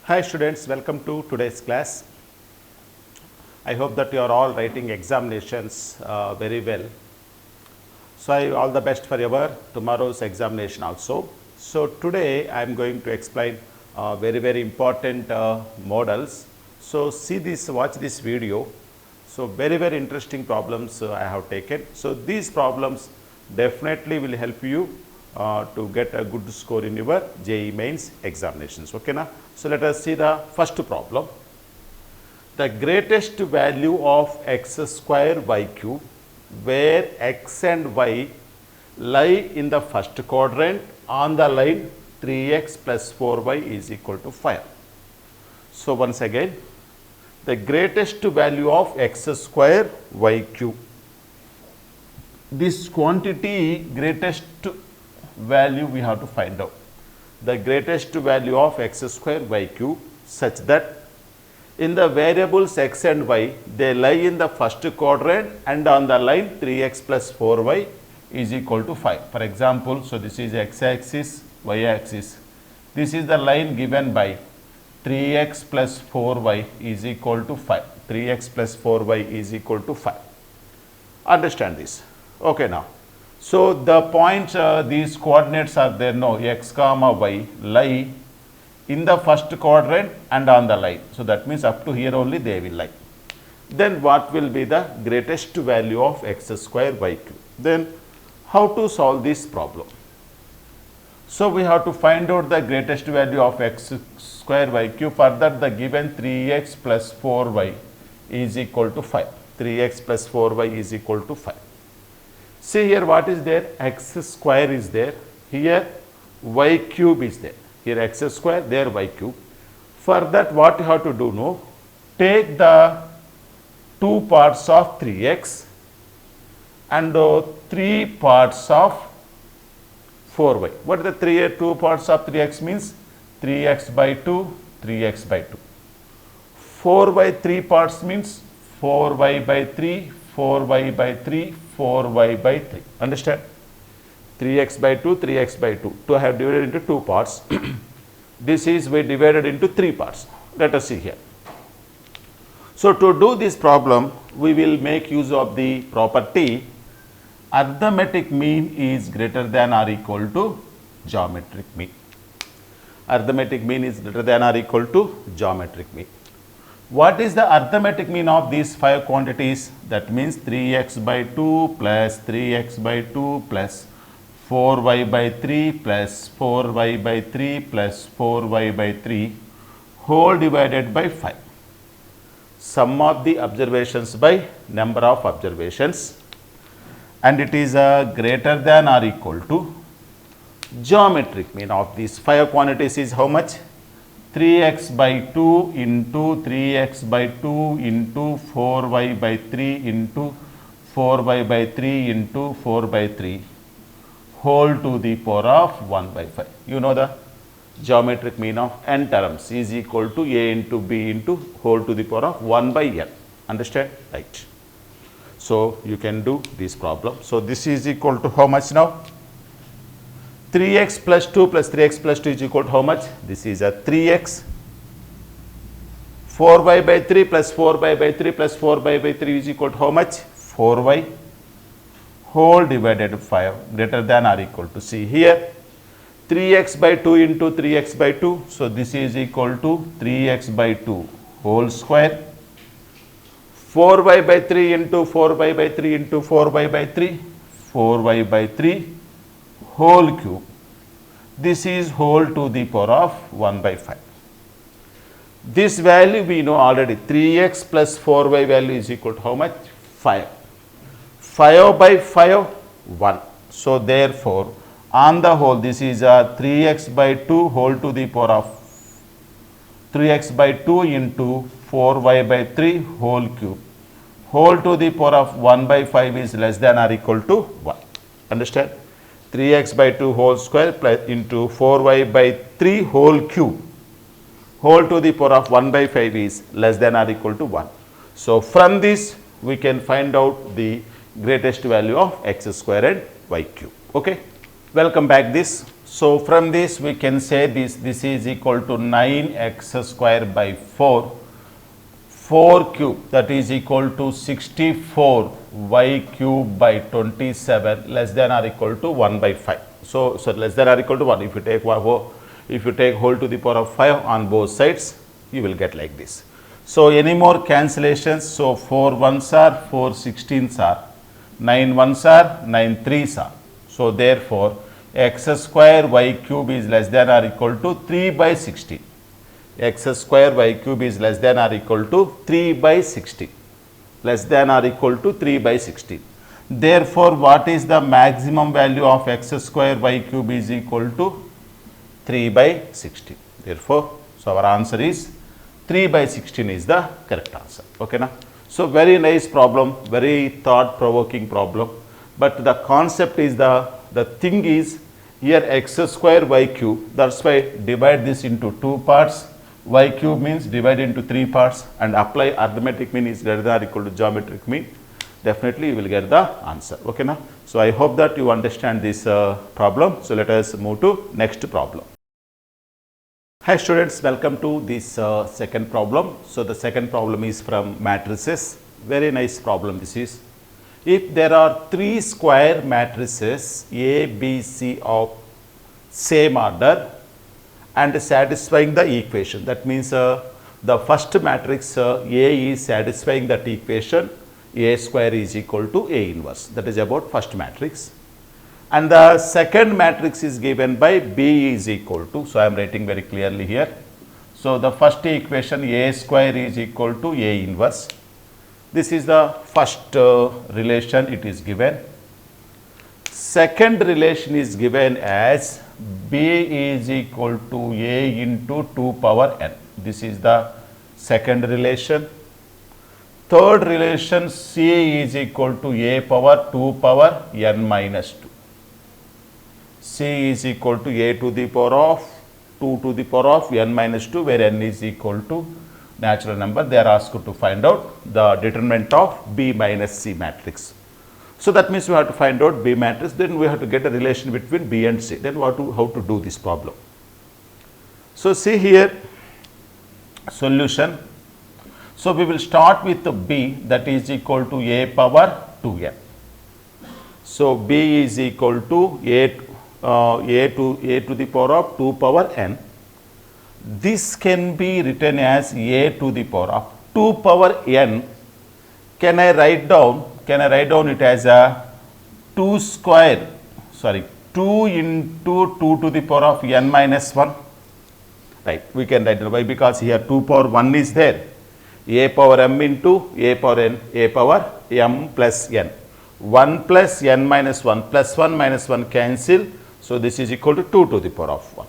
Hi students, welcome to today's class. I hope that you are all writing examinations very well. So all the best for your tomorrow's examination also. So today I am going to explain very important models. So watch this video. So very interesting problems I have taken. So these problems definitely will help you to get a good score in your JEE mains examinations. Okay na? So let us see the first problem. The greatest value of x square y cube where x and y lie in the first quadrant on the line 3x plus 4y is equal to 5. So once again, the greatest value of x square y cube. This quantity greatest value we have to find out. The greatest value of x square y cube such that in the variables x and y, they lie in the first quadrant and on the line 3x plus 4y is equal to 5. For example, so this is x axis, y axis. This is the line given by 3x plus 4y is equal to 5. 3x plus 4y is equal to 5. Understand this. Okay now. So the points, these coordinates are there now, x comma y lie in the first quadrant and on the line. So that means up to here only they will lie. Then what will be the greatest value of x square y cube? Then how to solve this problem? So we have to find out the greatest value of x square y cube. For that the given 3x plus 4y is equal to 5. 3x plus 4y is equal to 5. See here what is there? X square is there. Here y cube is there. Here x square, there y cube. For that what you have to do now? Take the two parts of 3x and 3 parts of 4y. What is the two parts of 3x means? 3x by 2, 3x by 2. 4y 3 parts means 4y by 3, 4y by 3, 4y by 3. Understand? 3x by 2, 3x by 2. To have divided into two parts. This is we divided into 3 parts. Let us see here. So to do this problem, we will make use of the property arithmetic mean is greater than or equal to geometric mean. Arithmetic mean is greater than or equal to geometric mean. What is the arithmetic mean of these 5 quantities? That means 3x by 2 plus 3x by 2 plus 4y by 3 plus 4y by 3 plus 4y by 3 whole divided by 5. Sum of the observations by number of observations, and it is greater than or equal to geometric mean of these 5 quantities is how much? 3x by 2 into 3x by 2 into 4y by 3 into 4y by 3 into 4 by 3 whole to the power of 1 by 5. You know the geometric mean of n terms is equal to a into b into whole to the power of 1 by n. Understand? Right. So you can do this problem. So this is equal to how much now? 3x plus 2 plus 3x plus 2 is equal to how much? This is a 3x. 4y by 3 plus 4y by 3 plus 4y by 3 is equal to how much? 4y whole divided 5 greater than or equal to, see here, 3x by 2 into 3x by 2. So this is equal to 3x by 2 whole square. 4y by 3 into 4y by 3 into 4y by 3, 4y by 3 whole cube. This is whole to the power of 1 by 5. This value we know already. 3x plus 4y value is equal to how much? 5. 5 by 5, 1. So therefore, on the whole, this is a 3x by 2 whole to the power of 3x by 2 into 4y by 3 whole cube. Whole to the power of 1 by 5 is less than or equal to 1. Understand? 3x by 2 whole square plus into 4y by 3 whole cube. Whole to the power of 1 by 5 is less than or equal to 1. So from this we can find out the greatest value of x square and y cube. Okay. Welcome back this. So from this we can say this is equal to 9x square by 4, 4 cube, that is equal to 64 y cube by 27 less than or equal to 1 by 5. So less than or equal to 1. If you take whole to the power of 5 on both sides, you will get like this. So any more cancellations? So 4 1s are 4 16s are, 9 1s are 9 3s are. So therefore x square y cube is less than or equal to 3 by 16. X square y cube is less than or equal to 3 by 16. Less than or equal to 3 by 16. Therefore, what is the maximum value of x square y cube is equal to 3 by 16. Therefore, so our answer is 3 by 16 is the correct answer. Okay, na? So very nice problem, very thought provoking problem, but the concept is the thing is here x square y cube, that's why divide this into 2 parts, y cube means divide into 3 parts and apply arithmetic mean is greater than or equal to geometric mean, definitely you will get the answer. Okay, na? So I hope that you understand this problem. So let us move to next problem. Hi students, welcome to this second problem. So the second problem is from matrices. Very nice problem this is. If there are 3 square matrices A, B, C of same order and satisfying the equation, that means the first matrix A is satisfying that equation, A square is equal to A inverse, that is about first matrix. And the second matrix is given by B is equal to, so I am writing very clearly here. So the first equation A square is equal to A inverse. This is the first relation it is given. Second relation is given as B is equal to A into 2 power n. This is the second relation. Third relation C is equal to A power 2 power n minus 2. C is equal to A to the power of 2 to the power of n minus 2, where n is equal to natural number. They are asked to find out the determinant of B minus C matrix. So that means we have to find out B matrix, then we have to get a relation between B and C. Then how to do this problem. So see here, solution. So we will start with the B, that is equal to A power 2n. So B is equal to A to the power of 2 power n. This can be written as A to the power of 2 power n. Can I write down it as a 2 into 2 to the power of n minus 1. Right, we can write it. Why? Because here 2 power 1 is there. A power m into A power n, A power m plus n. 1 plus n minus 1 plus 1 minus 1 cancel. So this is equal to 2 to the power of 1.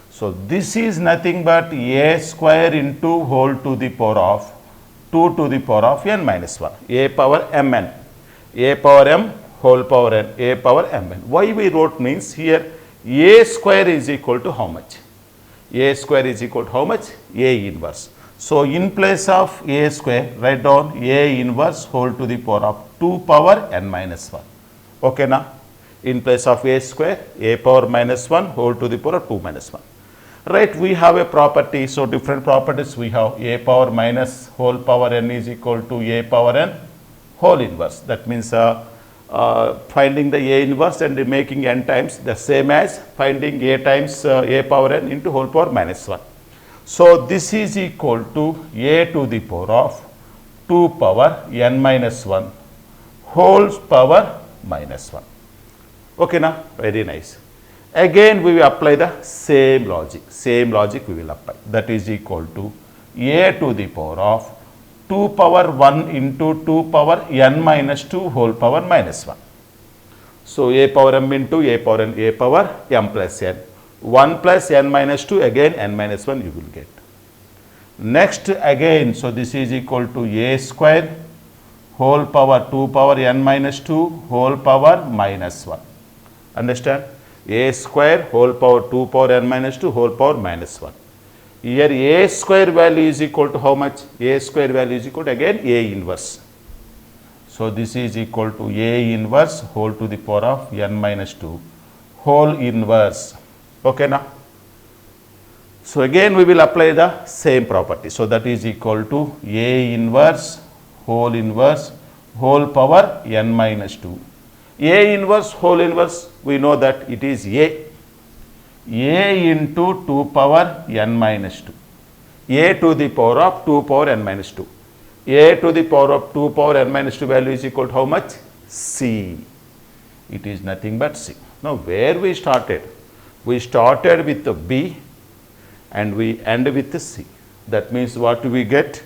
So this is nothing but A square into whole to the power of 2 to the power of n minus 1. A power mn. A power m whole power n. A power mn. Why we wrote means here A square is equal to how much? A square is equal to how much? A inverse. So in place of A square, write down A inverse whole to the power of 2 power n minus 1. Okay, now in place of A square, A power minus 1 whole to the power of 2 minus 1. Right, we have a property. So different properties we have. A power minus whole power n is equal to A power n whole inverse. That means finding the A inverse and making n times the same as finding A times A power n into whole power minus 1. So this is equal to A to the power of 2 power n minus 1 whole power minus 1. Okay, now very nice. Again we will apply the same logic we will apply. That is equal to A to the power of 2 power 1 into 2 power n minus 2 whole power minus 1. So A power m into A power n, A power m plus n. 1 plus n minus 2, again n minus 1 you will get. Next again, so this is equal to A square whole power 2 power n minus 2 whole power minus 1. Understand? A square whole power 2 power n minus 2 whole power minus 1. Here A square value is equal to how much? A square value is equal to again A inverse. So this is equal to A inverse whole to the power of n minus 2 whole inverse. Okay now. So again we will apply the same property. So that is equal to A inverse whole power n minus 2. A inverse whole inverse, we know that it is A into 2 power n minus 2. A to the power of 2 power n minus 2. A to the power of 2 power n minus 2 value is equal to how much? C. It is nothing but C. Now where we started? We started with the B and we end with the C. That means what do we get?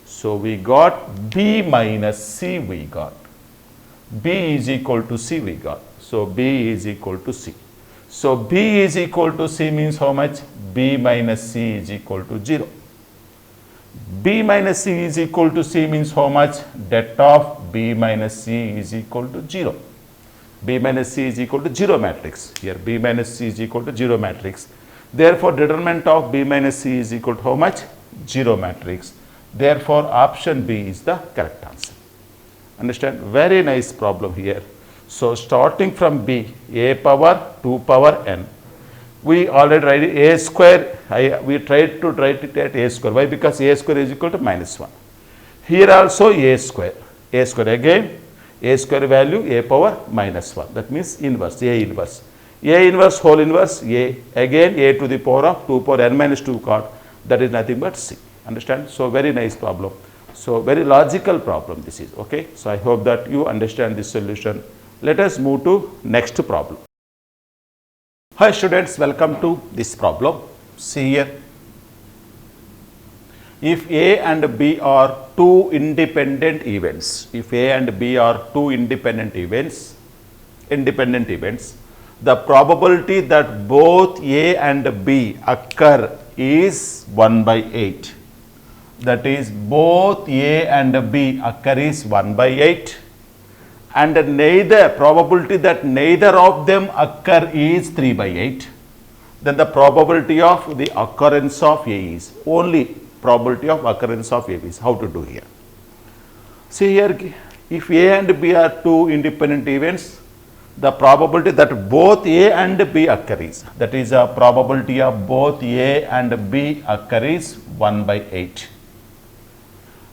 So we got B minus C we got. B is equal to C we got. So B is equal to C. So B is equal to C means how much? B minus C is equal to 0. B minus C is equal to C means how much? Det of B minus C is equal to 0. B minus C is equal to 0 matrix. Here B minus C is equal to 0 matrix. Therefore, determinant of B minus C is equal to how much? 0 matrix. Therefore, option B is the correct answer. Understand? Very nice problem here. So, starting from B, A power 2 power n. We already write A square. We tried to write it at A square. Why? Because A square is equal to minus 1. Here also A square. A square again. A square value A power minus 1. That means inverse. A inverse. A inverse whole inverse A. Again A to the power of 2 power n minus 2 got. That is nothing but C. Understand? So, very nice problem. So, very logical problem this is. Okay. So, I hope that you understand this solution. Let us move to next problem. Hi students, welcome to this problem. See here. If A and B are two independent events, if A and B are two independent events, the probability that both A and B occur is 1 by 8. That is, both A and B occur is 1 by 8. And neither, probability that neither of them occur is 3 by 8. Then the probability of the occurrence of A is only probability of occurrence of A is. How to do here? See here, if A and B are two independent events, the probability that both A and B occur is, that is a probability of both A and B occur is 1 by 8.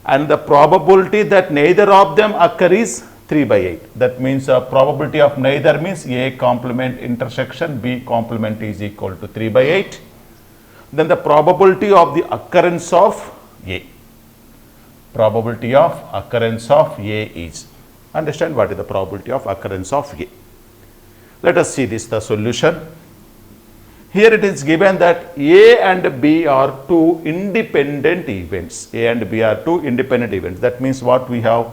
And the probability that neither of them occur is 3 by 8. That means probability of neither means A complement intersection B complement is equal to 3 by 8. Then the probability of the occurrence of A. Probability of occurrence of A is. Understand what is the probability of occurrence of A. Let us see this, the solution. Here it is given that A and B are two independent events. A and B are two independent events. That means what we have?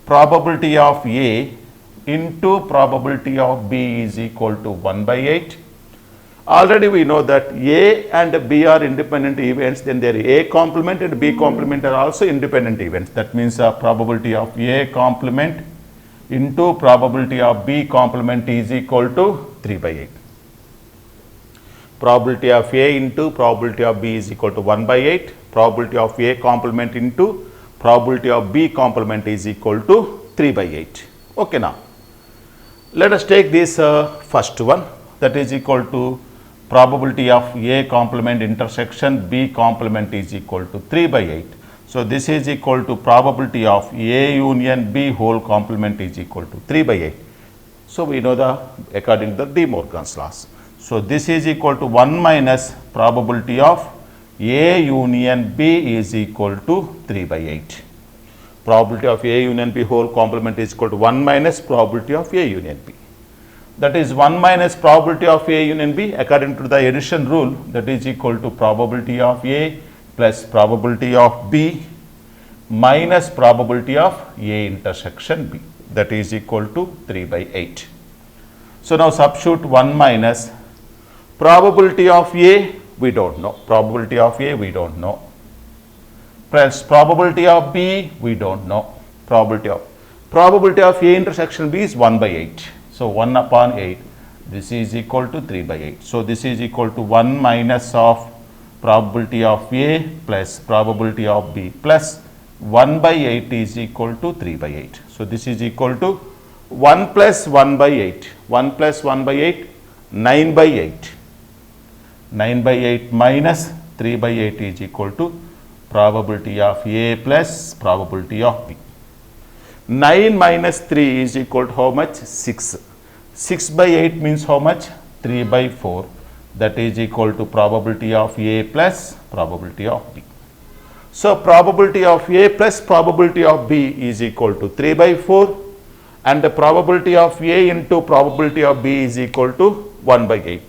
Probability of A into probability of B is equal to 1 by 8. Already we know that A and B are independent events, then their A complement and B complement are also independent events. That means probability of A complement into probability of B complement is equal to 3 by 8. Probability of A into probability of B is equal to 1 by 8. Probability of A complement into probability of B complement is equal to 3 by 8. Okay, now let us take this first one, that is equal to probability of A complement intersection B complement is equal to 3 by 8. So, this is equal to probability of A union B whole complement is equal to 3 by 8. So, we know the according to the De Morgan's laws. So, this is equal to 1 minus probability of A union B is equal to 3 by 8. Probability of A union B whole complement is equal to 1 minus probability of A union B. That is 1 minus probability of A union B according to the addition rule, that is equal to probability of A plus probability of B minus probability of A intersection B, that is equal to 3 by 8. So, now substitute 1 minus probability of A we do not know, probability of A we do not know, plus probability of B we do not know, probability of A intersection B is 1 by 8. So, 1 upon 8, this is equal to 3 by 8. So, this is equal to 1 minus of probability of A plus probability of B plus 1 by 8 is equal to 3 by 8. So, this is equal to 1 plus 1 by 8, 1 plus 1 by 8, 9 by 8. 9 by 8 minus 3 by 8 is equal to probability of A plus probability of B. 9 minus 3 is equal to how much? 6. 6 by 8 means how much? 3 by 4. That is equal to probability of A plus probability of B. So, probability of A plus probability of B is equal to 3 by 4, and the probability of A into probability of B is equal to 1 by 8.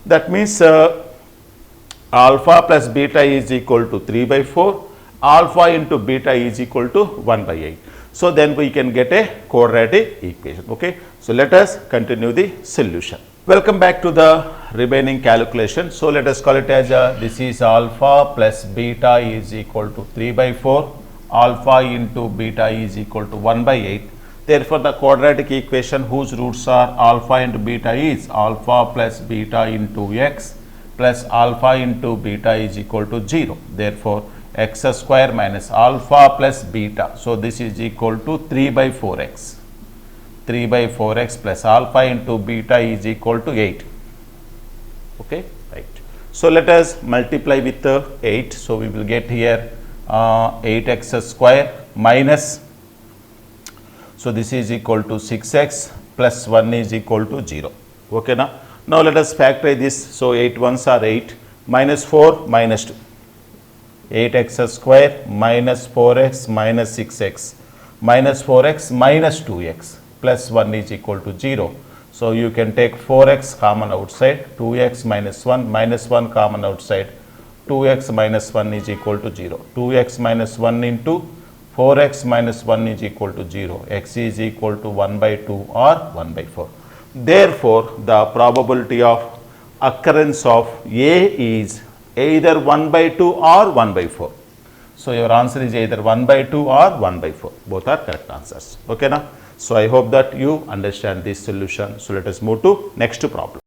That means alpha plus beta is equal to 3 by 4, alpha into beta is equal to 1 by 8. So, then we can get a quadratic equation. Okay. So, let us continue the solution. Welcome back to the remaining calculation. So, let us call it as this is alpha plus beta is equal to 3 by 4, alpha into beta is equal to 1 by 8. Therefore, the quadratic equation whose roots are alpha into beta is alpha plus beta into x plus alpha into beta is equal to 0. Therefore, x square minus alpha plus beta. So, this is equal to 3 by 4x. 3 by 4x plus alpha into beta is equal to 8. Okay, right. So, let us multiply with 8. So, we will get here 8x square minus, so this is equal to 6x plus 1 is equal to 0. Okay, now let us factorize this. So, 8 ones are 8 minus 4 minus 2. 8x square minus 4x minus 6x minus 4x minus 2x plus 1 is equal to 0. So, you can take 4x common outside, 2x minus 1 common outside, 2x minus 1 is equal to 0. 2x minus 1 into 4x minus 1 is equal to 0. X is equal to 1 by 2 or 1 by 4. Therefore, the probability of occurrence of A is either 1 by 2 or 1 by 4. So, your answer is either 1 by 2 or 1 by 4. Both are correct answers. Okay, now. So, I hope that you understand this solution. So, let us move to next problem.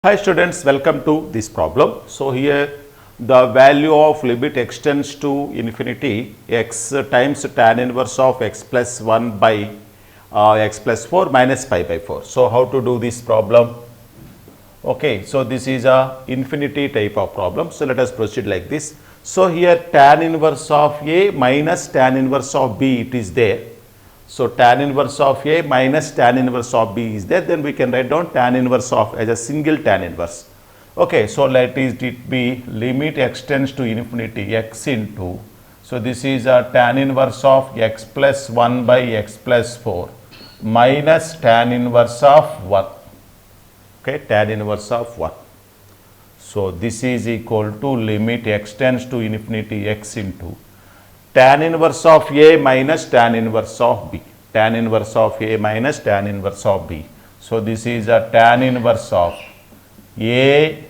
Hi students, welcome to this problem. So, here the value of limit extends to infinity x times tan inverse of x plus 1 by x plus 4 minus pi by 4. So, how to do this problem? Okay, so this is a infinity type of problem. So, let us proceed like this. So, here tan inverse of A minus tan inverse of B, it is there. So, tan inverse of A minus tan inverse of B is there. Then we can write down tan inverse of as a single tan inverse. Okay, so let it be limit extends to infinity x into. So, this is a tan inverse of x plus 1 by x plus 4 minus tan inverse of 1. Okay, tan inverse of 1. So, this is equal to limit extends to infinity x into tan inverse of A minus tan inverse of B. Tan inverse of A minus tan inverse of B. So, this is a tan inverse of A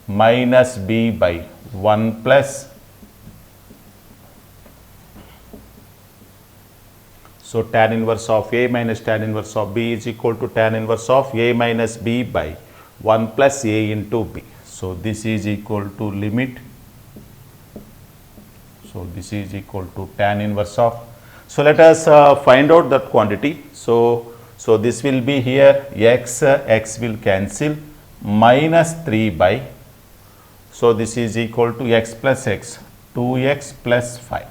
minus B by 1 plus. So, tan inverse of A minus tan inverse of B is equal to tan inverse of A minus B by 1 plus A into B. So, this is equal to limit. So, this is equal to tan inverse of. So, let us find out that quantity. So, this will be here x will cancel minus 3 by. So, this is equal to x plus x 2x plus 5.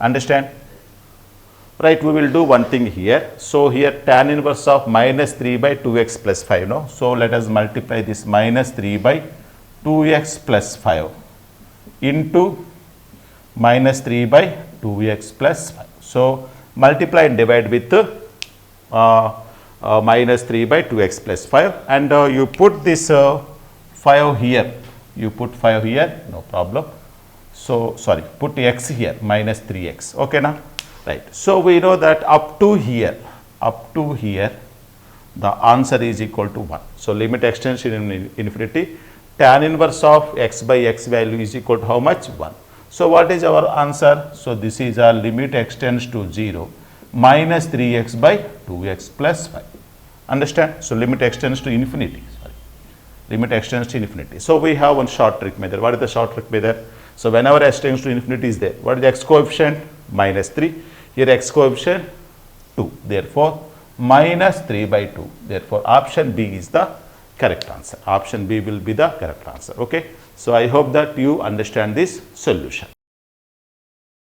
Understand? Right, we will do one thing here. So, here tan inverse of minus 3 by 2x plus 5. No? So, let us multiply this minus 3 by 2x plus 5 into minus 3 by 2x plus 5. So, multiply and divide with minus 3 by 2x plus 5, and you put this 5 here. You put 5 here, no problem. So, sorry, put x here minus 3x. Okay, now. Right. So, we know that up to here, the answer is equal to 1. So, limit extends to infinity, tan inverse of x by x value is equal to how much? 1. So, what is our answer? So, this is a limit extends to 0 minus 3x by 2x plus 5. Understand? So, limit extends to infinity. Sorry. Limit extends to infinity. So, we have one short trick method. What is the short trick method? So, whenever x tends to infinity is there, what is the x coefficient? Minus 3. Here x coefficient 2. Therefore, minus 3 by 2. Therefore, option B is the correct answer. Option B will be the correct answer. Okay. So, I hope that you understand this solution.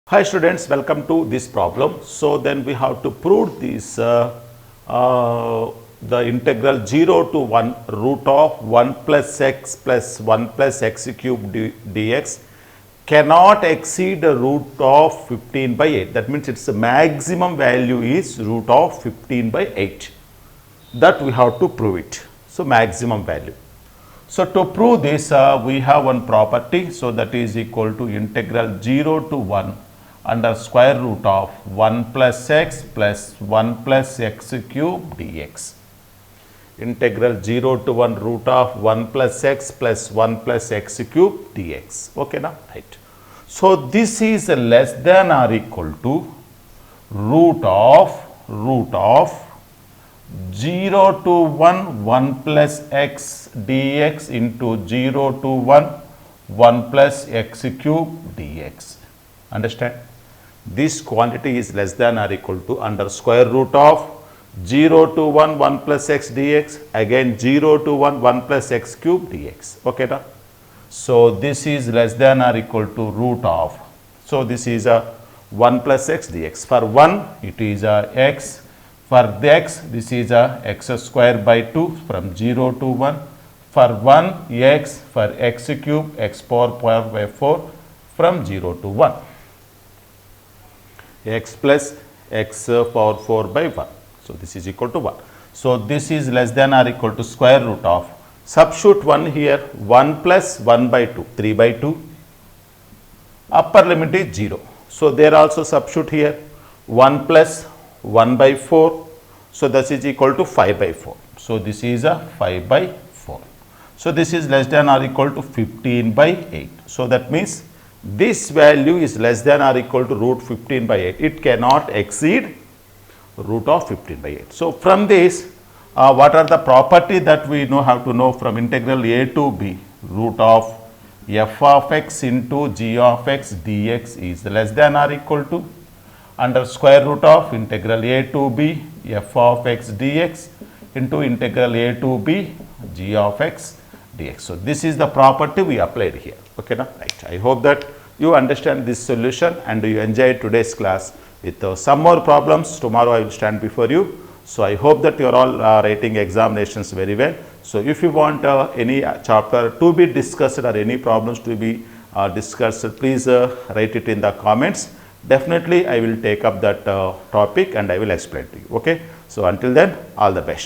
Hi students, welcome to this problem. So, then we have to prove this the integral 0 to 1 root of 1 plus x plus 1 plus x cube dx cannot exceed the root of 15 by 8. That means its maximum value is root of 15 by 8. That we have to prove it. So, maximum value. So, to prove this we have one property. So, that is equal to integral 0 to 1 under square root of 1 plus x plus 1 plus x cube dx. Integral 0 to 1 root of 1 plus x plus 1 plus x cube dx. Okay, now, right. So, this is less than or equal to root of 0 to 1 1 plus x dx into 0 to 1 1 plus x cube dx. Understand? This quantity is less than or equal to under square root of 0 to 1 1 plus x dx, again 0 to 1 1 plus x cube dx. Okay, now. So, this is less than or equal to root of. So, this is a 1 plus x dx. For 1 it is a x. For the x, this is a x square by 2 from 0 to 1. For 1 x, for x cube x power by 4 from 0 to 1. X plus x power 4 by 1. So, this is equal to 1. So, this is less than or equal to square root of. Substitute 1 here, 1 plus 1 by 2, 3 by 2. Upper limit is 0. So, there also substitute here 1 plus 1 by 4. So, this is equal to 5 by 4. So, this is a 5 by 4. So, this is less than or equal to 15 by 8. So, that means this value is less than or equal to root 15 by 8. It cannot exceed root of 15 by 8. So, from this what are the property that we have to know from integral a to b? Root of f of x into g of x dx is less than or equal to under square root of integral a to b f of x dx into integral a to b g of x dx. So, this is the property we applied here. Okay, now, right. I hope that you understand this solution and you enjoyed today's class. With some more problems, tomorrow I will stand before you. So, I hope that you are all writing examinations very well. So, if you want any chapter to be discussed or any problems to be discussed, please write it in the comments. Definitely, I will take up that topic and I will explain to you. Okay. So, until then, all the best.